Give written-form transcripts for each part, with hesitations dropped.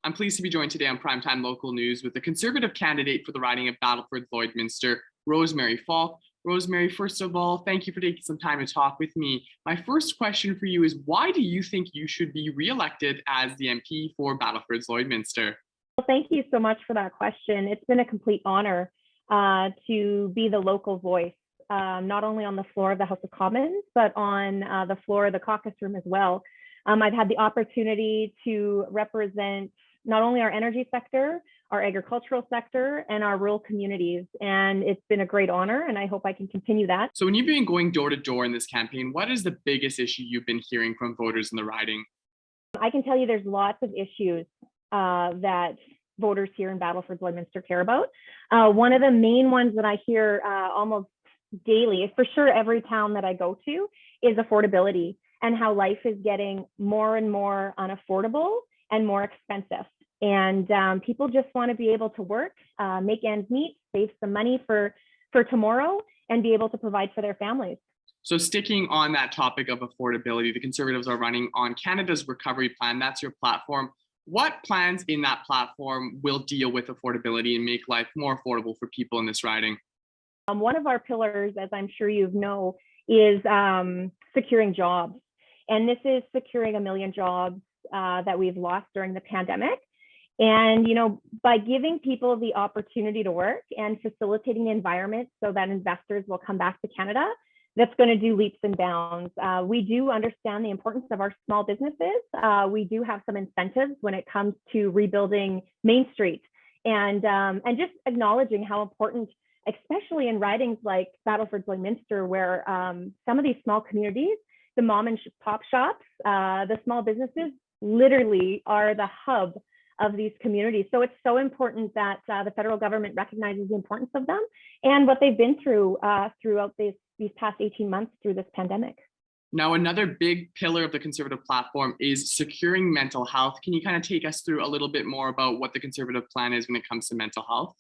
I'm pleased to be joined today on Primetime Local News with the Conservative candidate for the riding of Battlefords Lloydminster, Rosemarie Falk. Rosemarie, first of all, thank you for taking some time to talk with me. My first question for you is, why do you think you should be re-elected as the MP for Battlefords Lloydminster? Well, thank you so much for that question. It's been a complete honor to be the local voice, not only on the floor of the House of Commons, but on the floor of the caucus room as well. I've had the opportunity to represent not only our energy sector, our agricultural sector, and our rural communities. And it's been a great honor, and I hope I can continue that. So when you've been going door to door in this campaign, what is the biggest issue you've been hearing from voters in the riding? I can tell you there's lots of issues that voters here in Battlefords Lloydminster care about. One of the main ones that I hear almost daily, for sure every town that I go to, is affordability and how life is getting more and more unaffordable and more expensive. And people just want to be able to work, make ends meet, save some money for tomorrow, and be able to provide for their families. So sticking on that topic of affordability, the Conservatives are running on Canada's Recovery Plan. That's your platform. What plans in that platform will deal with affordability and make life more affordable for people in this riding? One of our pillars, as I'm sure you know, is securing jobs. And this is securing 1 million jobs that we've lost during the pandemic. And, you know, by giving people the opportunity to work and facilitating the environment so that investors will come back to Canada, that's going to do leaps and bounds. We do understand the importance of our small businesses. We do have some incentives when it comes to rebuilding Main Street and just acknowledging how important, especially in ridings like Battlefords Lloydminster, where some of these small communities, the mom and pop shops, the small businesses literally are the hub of these communities. So it's so important that the federal government recognizes the importance of them and what they've been through throughout these past 18 months through this pandemic. Now, another big pillar of the Conservative platform is securing mental health. Can you kind of take us through a little bit more about what the Conservative plan is when it comes to mental health?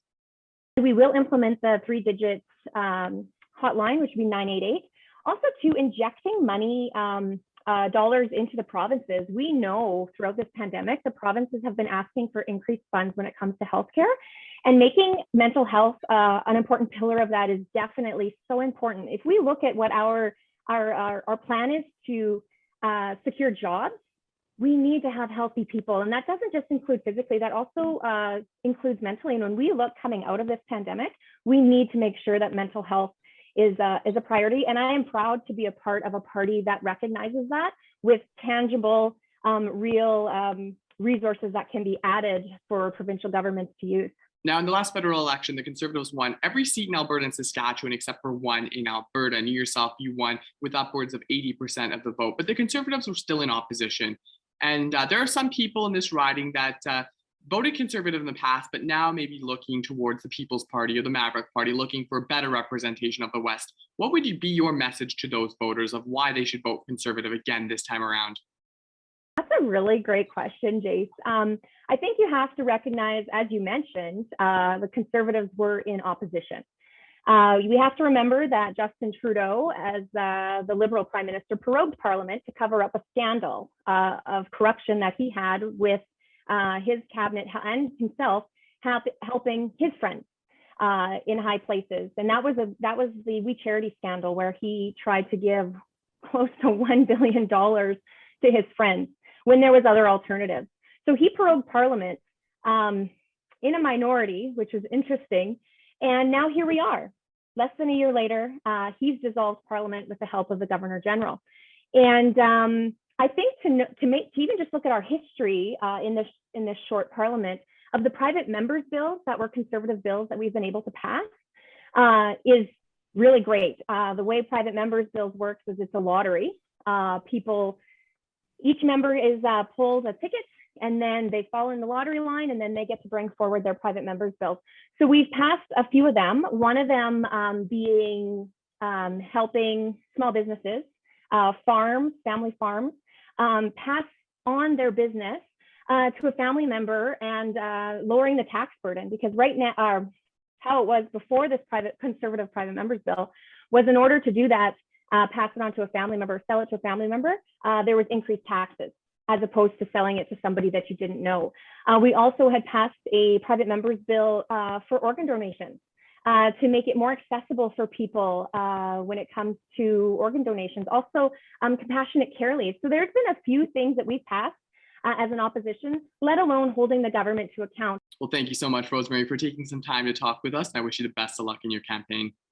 We will implement the 3-digit hotline, which would be 988. Also, to injecting money, dollars into the provinces. We know throughout this pandemic, the provinces have been asking for increased funds when it comes to healthcare, and making mental health an important pillar of that is definitely so important. If we look at what our plan is to secure jobs, we need to have healthy people. And that doesn't just include physically, that also includes mentally. And when we look coming out of this pandemic, we need to make sure that mental health is a priority. And I am proud to be a part of a party that recognizes that with tangible, real resources that can be added for provincial governments to use. Now, in the last federal election, the Conservatives won every seat in Alberta and Saskatchewan except for one in Alberta. And you yourself, you won with upwards of 80% of the vote. But the Conservatives were still in opposition. And there are some people in this riding that voted Conservative in the past, but now maybe looking towards the People's Party or the Maverick Party, looking for better representation of the West. What would be your message to those voters of why they should vote Conservative again this time around? That's a really great question, Jace. I think you have to recognize, as you mentioned, the Conservatives were in opposition. We have to remember that Justin Trudeau, as the Liberal Prime Minister, prorogued Parliament to cover up a scandal of corruption that he had with his cabinet and himself helping his friends in high places. And that was the We Charity scandal, where he tried to give close to $1 billion to his friends when there was other alternatives. So he prorogued Parliament in a minority, which was interesting. And now here we are, less than a year later. He's dissolved Parliament with the help of the Governor General. And I think to even just look at our history in this short Parliament of the private members' bills that were Conservative bills that we've been able to pass is really great. The way private members' bills works is it's a lottery. Each member is pulls a ticket, and then they fall in the lottery line, and then they get to bring forward their private members' bills. So we've passed a few of them, one of them being helping small businesses, family farms, pass on their business to a family member and lowering the tax burden. Because right now, how it was before this Conservative private members bill was, in order to do that, pass it on to a family member, sell it to a family member, there was increased taxes. as opposed to selling it to somebody that you didn't know. We also had passed a private members bill for organ donations to make it more accessible for people when it comes to organ donations. Also, compassionate care leave. So there's been a few things that we've passed as an opposition, let alone holding the government to account. Well, thank you so much, Rosemarie, for taking some time to talk with us. I wish you the best of luck in your campaign.